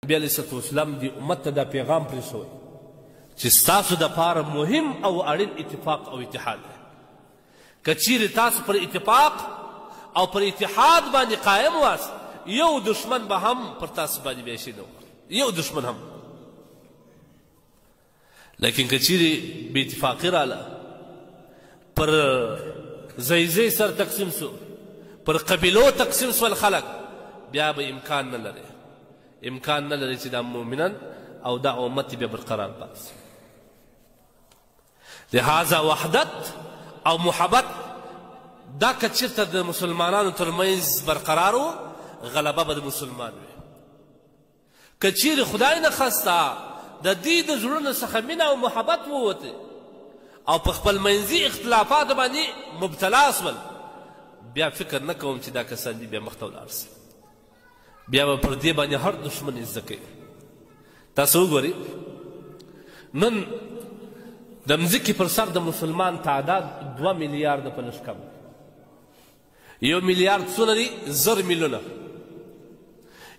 نبي علیه الصلاة والسلام دې امت ته دا پیغام پرېښوی چې ستاسو دپاره مهم او اړین اتفاق او اتحاد دی. که چیرې تاسو پر اتفاق او پر اتحاد باندې قایم واست، یو دشمن به هم پر تاسو باندې بیا شي نه وکړي، یو دشمن هم. لیکن که چیرې بې اتفاقي راله، پر ځای سر تقسیم سو، پر قبیلو تقسیم سول خلک، بیا به امکان نه لري، امکان نه لري چې دا مؤمنان او دا امت بیا برقرار پاتې شي. لهذا وحدت او محبت دا که چېرته د مسلمانانو ترمنځ برقرار و، غلبه به د مسلمان وي. که چیرې خدای نه خسته د دې د زړونو څخه مینه او محبت ووتې او په خپل منځي اختلافاتو باندې مبتلا شول، بیا فکر نه کوم چې دا کسان دي بیا مخ ته ولاړ شي، بیا به پر دې باندې هر دشمن زده کوي. تاسو وګورئ نن د مځکې پر سر د مسلمان تعداد 2 میلیارده په لږ کم، 1 میلیارد څونه دي؟ 1000 میلیونه،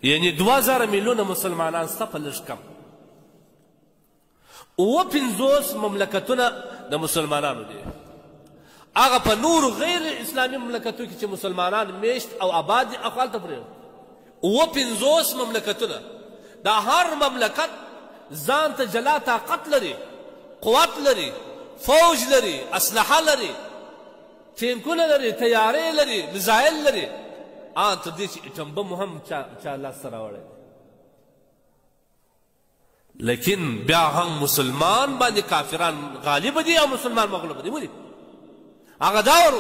یعنې 2000 میلیونه مسلمانان شته په لږ کم. 50 مملکتونه د مسلمانانو دي. هغه په نورو غیر اسلامي مملکتو کې چې مسلمانان میشت او آباد دي، هغه هلته پرېږدو. 50 مملکتونه، دا هر مملکت ځان ته جلا طاقت لري، قوت لري، فوج لري، اسلحه لري، ټینکونه لري، تیارې لري، میزایل لري، تر دې چې اټم بم هم چا لاسته راوړی. لیکن بیا هم مسلمان باندې کافران غالب دي او مسلمان مغلوب دي. ولې؟ هغه دور،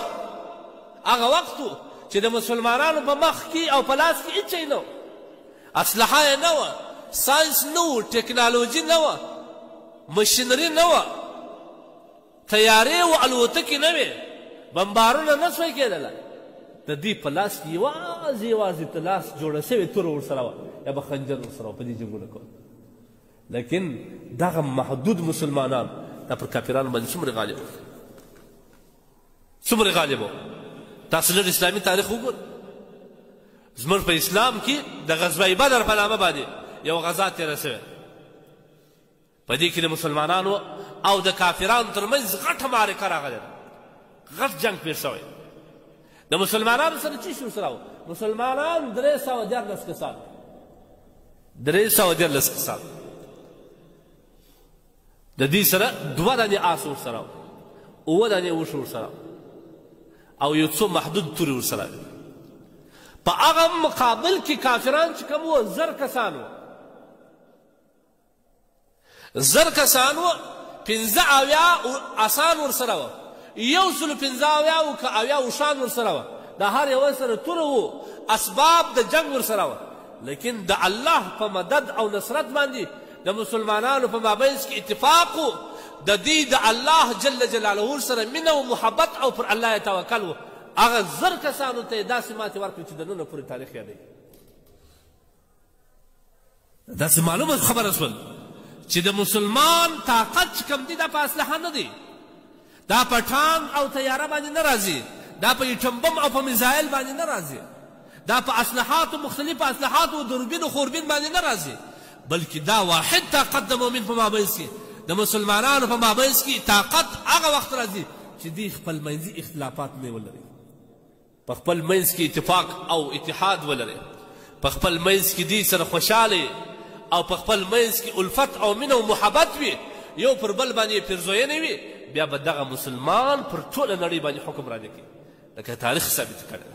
هغه وخت و چې د مسلمانانو په مخ کې او په لاس کې هېڅ شی نه و، اسلحه یې نه وه، ساینس نه و، ټکنالوژي نه وه، مشینري نه وه، تیارې و الوتکې نه وې، بمبارونه نه سوی کېدله. د دې په لاس کې یوازې د لاس جوړه سوې توره ورسره وه یا به خنجر ورسره وه په دې جنګونه کول. لیکن دغه محدود مسلمانان دا پر کافرانو باندې څومره غالب وو، څومره غالب وو. تاسو لږ اسلامي تاریخ وګورئ. زموږ په اسلام کې د غزوه بدر په نامه باندې یو غزا تېره سوې، په دې کې د مسلمانانو او د کافرانو ترمنځ غټه معرکه راغلې ده، غټ جنګ پېښ شوی. د مسلمانانو سره څه شي ورسره وو؟ مسلمانان 314 کسان، 314 کسان، د دې سره 2 دانې آس ورسره وو، 7 دانې اوښ ورسره وو او یو څو محدود تورې ورسره وې. په هغه مقابل کې کافران چې کوم وو 1000 کسان وو، 1000 کسان وو، 15 آسان ورسره وو، 115 و که 80 اوښان ورسره وه. د هر یوه سره توره وو، اسباب د جنګ ورسره وه. لیکن د الله په مدد او نصرت باندې د مسلمانانو په مابینځ کې اتفاق و، د دې د الله جل جلاله سره مینه او محبت او پر الله یې توکل و. هغه 1000 کسانو ته یې داسې ماتې ورکړې چې د ننه پورې تاریخ یادوي. داسې معلومه خبره شول چې د مسلمان طاقت چې کوم دی دا په اسلحه نه دی، دا په ټانک او تیاره باندې نه راځي، دا په ایټم بم او په میزایل باندې نه راځي، دا په اسلحاتو مختلفو اسلحاتو او دوربین و خوربین باندې نه راځي، بلکې دا واحد طاقت د مؤمن په مابینځ کې، د مسلمانانو په مابینځ کې طاقت هغه وخت راځي چې دوی خپل منځي اختلافات نه ولري، په خپل منځ کې اتفاق او اتحاد ولري، په خپل منځ کې دوی سره خوشحاله او په خپل منځ کې الفت او مینه او محبت وي، یو پر بل باندې پیرزوینه وي، بیا به دغه مسلمان پر ټوله نړۍ باندې حکم رانه کوي، لکه تاریخ ثابت کړی.